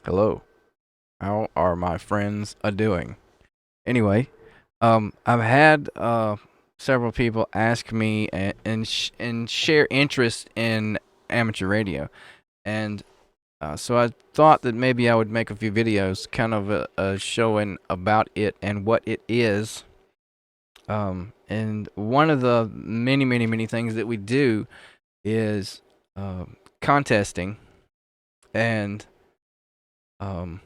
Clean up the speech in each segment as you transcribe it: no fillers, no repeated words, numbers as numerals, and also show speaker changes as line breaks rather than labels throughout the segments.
Hello. How are my friends a doing? Anyway, I've had several people ask me and share interest in amateur radio, and so I thought that maybe I would make a few videos, kind of showing about it and what it is. And one of the many things that we do is uh, contesting, and um,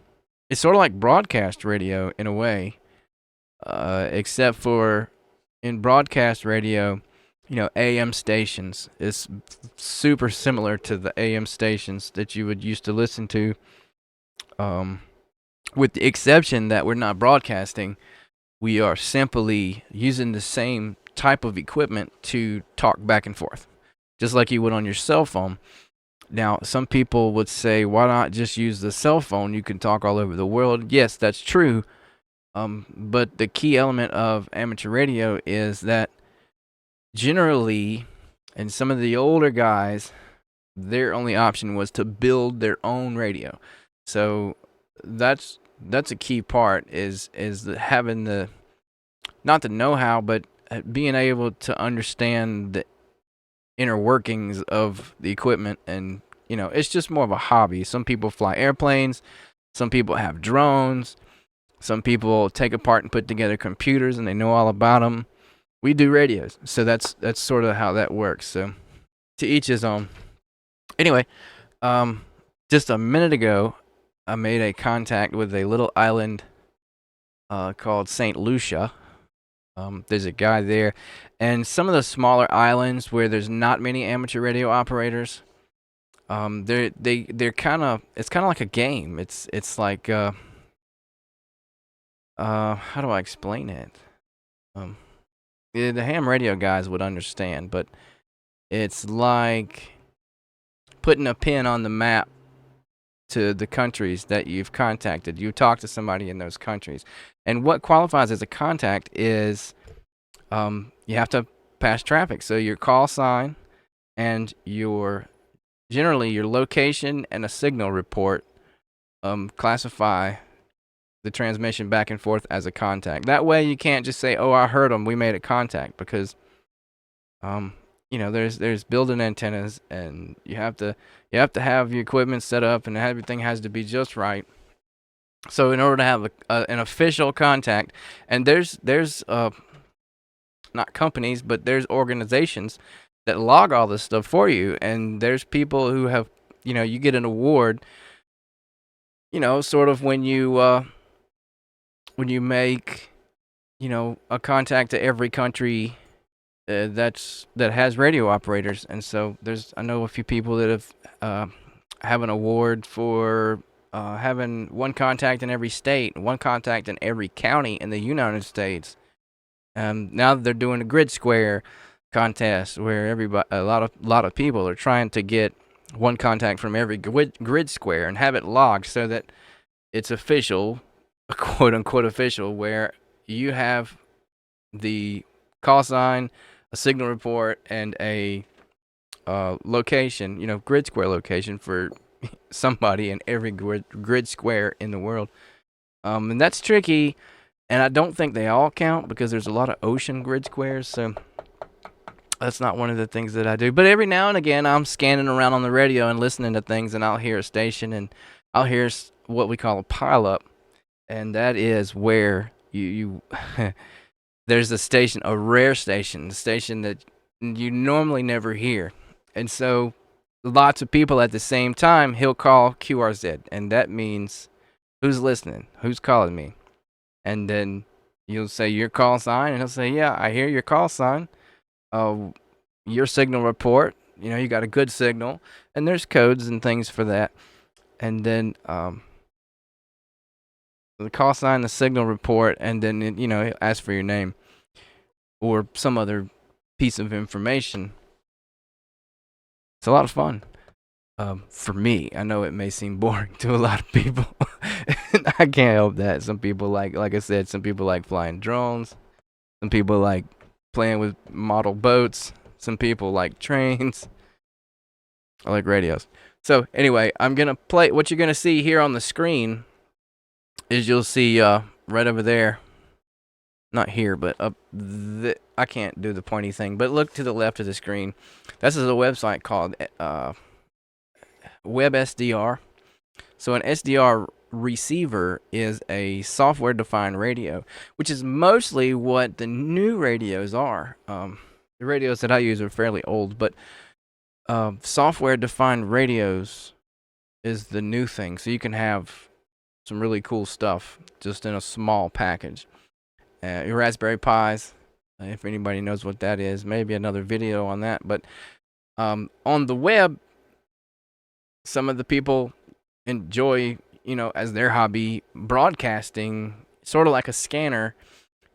it's sort of like broadcast radio in a way, except for in broadcast radio, AM stations is super similar to the AM stations that you would used to listen to, um, with the exception that we're not broadcasting. We are simply using the same type of equipment to talk back and forth, just like you would on your cell phone. Now, some people would say, why not just use the cell phone? You can talk all over the world. Yes, that's true. But the key element of amateur radio is that generally, and some of the older guys, their only option was to build their own radio. So that's a key part is having the, not the know-how, but being able to understand the inner workings of the equipment. And it's just more of a hobby. Some people fly airplanes, some people have drones, some people take apart and put together computers and they know all about them. We do radios, so that's sort of how that works. So to each his own. Anyway, um, just a minute ago, I made a contact with a little island called St. Lucia. There's a guy there, and some of the smaller islands where there's not many amateur radio operators. They're kind of, it's kind of like a game. It's like how do I explain it? Um, yeah, the ham radio guys would understand, but it's like putting a pin on the map to the countries that you've contacted. You talk to somebody in those countries, and what qualifies as a contact is you have to pass traffic. So your call sign and your, generally your location and a signal report classify the transmission back and forth as a contact. That way you can't just say, "Oh, I heard them. We made a contact," because there's building antennas, and you have to have your equipment set up, and everything has to be just right. So in order to have an official contact, and there's not companies, but there's organizations that log all this stuff for you, and there's people who have, you get an award, sort of when you make, a contact to every country that has radio operators. And so I know a few people that have an award for having one contact in every state, one contact in every county in the United States. Now they're doing a grid square contest where a lot of people are trying to get one contact from every grid square and have it logged so that it's official, quote unquote official, where you have the call sign, a signal report, and a location, grid square location for somebody in every grid square in the world. And that's tricky, and I don't think they all count because there's a lot of ocean grid squares, so that's not one of the things that I do. But every now and again, I'm scanning around on the radio and listening to things, and I'll hear a station, and I'll hear what we call a pileup, and that is where you there's a station, a rare station, a station that you normally never hear. And so lots of people at the same time, he'll call QRZ, and that means who's listening, who's calling me. And then you'll say your call sign, and he'll say, yeah, I hear your call sign. Your signal report, you got a good signal, and there's codes and things for that. And then the call sign, the signal report, and then he'll ask for your name or some other piece of information. It's a lot of fun. For me, I know it may seem boring to a lot of people. I can't help that. Some people like I said, some people like flying drones. Some people like playing with model boats. Some people like trains. I like radios. So anyway, I'm gonna play. What you're gonna see here on the screen is you'll see right over there. Not here, but up. I can't do the pointy thing, but look to the left of the screen. This is a website called WebSDR. So an SDR receiver is a software-defined radio, which is mostly what the new radios are. The radios that I use are fairly old, but software-defined radios is the new thing. So you can have some really cool stuff just in a small package. Your Raspberry Pis, if anybody knows what that is, maybe another video on that. But on the web, some of the people enjoy, as their hobby, broadcasting, sort of like a scanner,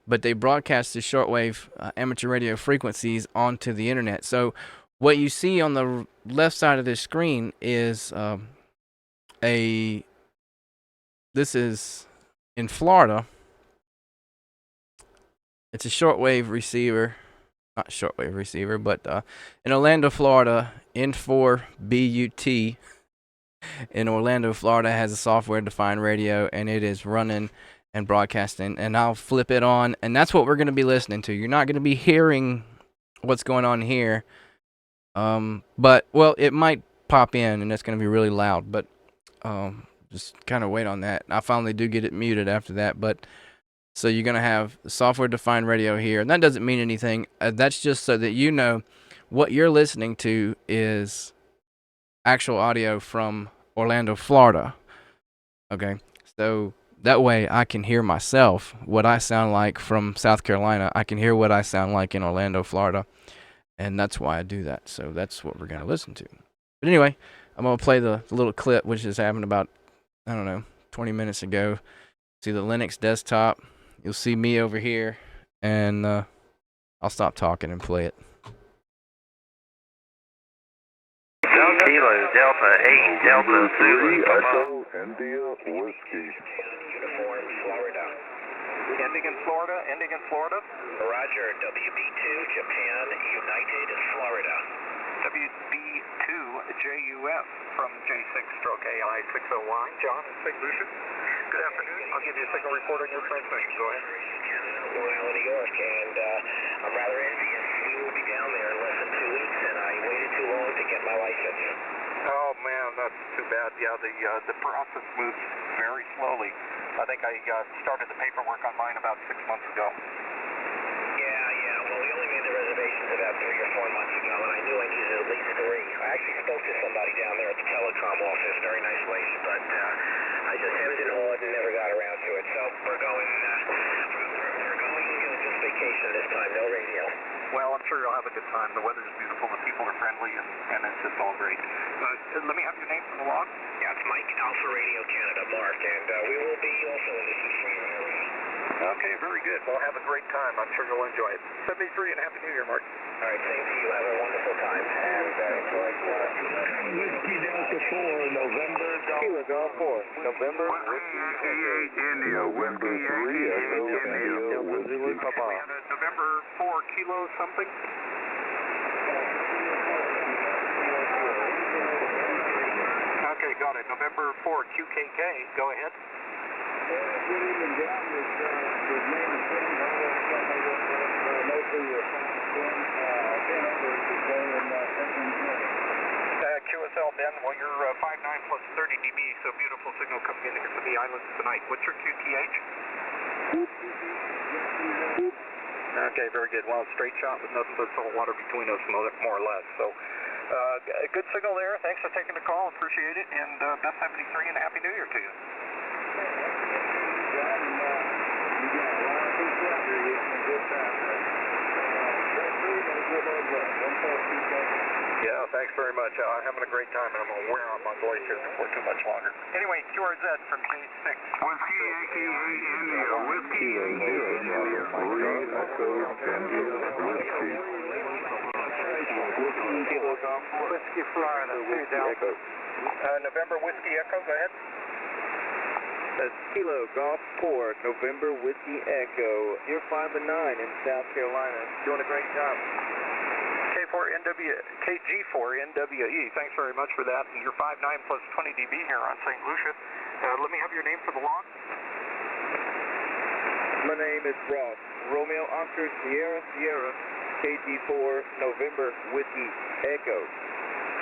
but they broadcast the shortwave amateur radio frequencies onto the internet. So what you see on the left side of this screen is this is in Florida. It's a shortwave receiver, not shortwave receiver, but in Orlando, Florida, N4BUT in Orlando, Florida has a software-defined radio, and it is running and broadcasting. And I'll flip it on, and that's what we're going to be listening to. You're not going to be hearing what's going on here, but well, it might pop in, and it's going to be really loud. But just kind of wait on that. I finally do get it muted after that, but. So you're going to have software-defined radio here, and that doesn't mean anything. That's just so that you know what you're listening to is actual audio from Orlando, Florida. Okay? So that way I can hear myself, what I sound like from South Carolina. I can hear what I sound like in Orlando, Florida, and that's why I do that. So that's what we're going to listen to. But anyway, I'm going to play the little clip, which just happened about, 20 minutes ago. See the Linux desktop. You'll see me over here, and I'll stop talking and play it.
Kilo Delta 8 Delta Zulu
Echo India Whiskey.
Uniform Florida. Ending in Florida. Roger, WB2 Japan United Florida. WB2 JUF from J6-AI 601. John, ST Lucia. Good afternoon. I'll give you a signal report on your transmission. Go ahead. Well, New York, and I'm rather envious. We will be down there in less than 2 weeks, and I waited too long to get my license.
Oh man, that's too bad. Yeah, the process moves very slowly. I think I started the paperwork on mine about 6 months ago.
Yeah. Well, we only made the reservations about 3 or 4 months ago, and I knew I needed at least 3. I actually spoke to somebody down there at the telecom office. Very nice lady, but I just hemmed and hawed and never got around to it. So we're going just vacation this time. No radio.
Well, I'm sure you'll have a good time. The weather's beautiful, the people are friendly, and it's just all great. Let me have your name from the log.
Yeah, it's Mike, Alpha Radio Canada, Mark, and we will be also in the Houston area.
Okay, very good. Well, have a great time. I'm sure you'll enjoy it. 73 and Happy New Year, Mark.
All right, same to you. Have a wonderful time, and enjoy.
Whiskey Delta 4, November
Kilo Golf 4, November.
Whiskey India Whiskey 3, Echo India Whiskey Papa.
November 4 Kilo something. Okay, got it. November 4 QKK. Go ahead.
Good evening, John. His name is Tim. Mostly your Ben over today in
QSL Ben, well, you're 59 plus 30 dB, so beautiful signal coming in here from the islands tonight. What's your QTH? Okay, very good. Well, straight shot with nothing but salt water between us, more or less. So, good signal there. Thanks for taking the call. Appreciate it. And best 73 and Happy New Year to you. Yeah, thanks very much. I'm having a great time, and I'm going to wear out my voice here before too much longer. Anyway, QRZ from J6.
Whiskey Yankee India Whiskey India 3, Echo India Whiskey.
Kilo Golf 4. Whiskey Florida, 2 Delta. November Whiskey Echo, go ahead.
That's Kilo Golf 4, November Whiskey Echo. You're 5 and 9 in South Carolina. Doing a great job.
Okay, KG4NWE. Thanks very much for that. And you're 5'9 plus 20 dB here on St. Lucia. Let me have your name for the log.
My name is Ross. Romeo Oscar Sierra Sierra, KG4 November Whiskey Echo.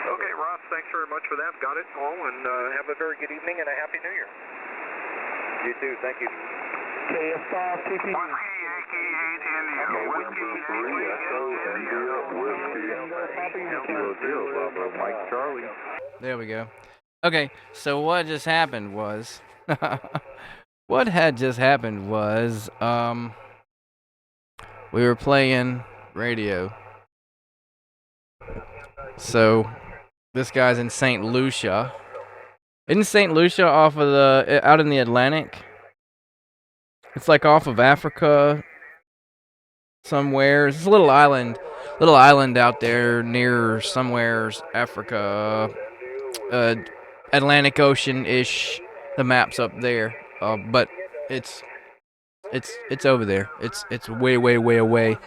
Okay, Ross, thanks very much for that. Got it all, and have a very good evening and a Happy New Year.
You too, thank you.
Whiskey Yankee 8 India. Whiskey Yankee 8 India.
Mike Charlie.
There we go. Okay, so what just happened was, what had just happened was, we were playing radio. So this guy's in St. Lucia. Isn't St. Lucia off of out in the Atlantic? It's like off of Africa somewhere. It's a little island out there near somewhere's Africa, Atlantic Ocean-ish. The map's up there, but it's over there. It's way away.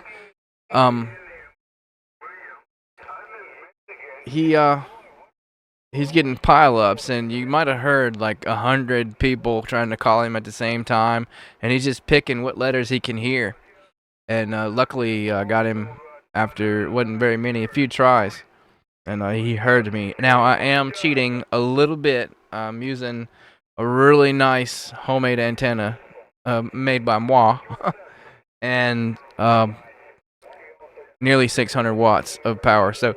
He's getting pile-ups, and you might have heard like 100 people trying to call him at the same time, and he's just picking what letters he can hear. And luckily, got him after wasn't very many, a few tries, and he heard me. Now I am cheating a little bit. I'm using a really nice homemade antenna made by moi, and nearly 600 watts of power. So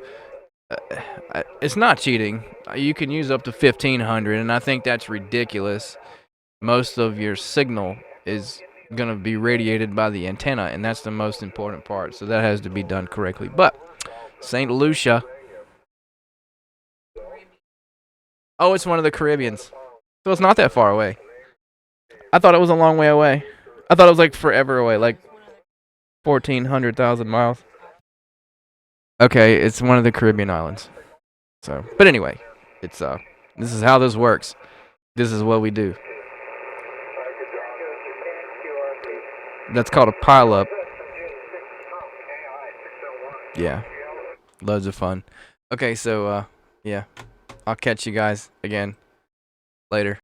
it's not cheating. You can use up to 1,500, and I think that's ridiculous. Most of your signal is going to be radiated by the antenna, and that's the most important part. So that has to be done correctly. But St. Lucia. Oh, it's one of the Caribbeans. So it's not that far away. I thought it was a long way away. I thought it was like forever away, like 1,400,000 miles. Okay, it's one of the Caribbean islands. So, but anyway, it's this is how this works. This is what we do. That's called a pile-up. Yeah, loads of fun. Okay, so yeah, I'll catch you guys again later.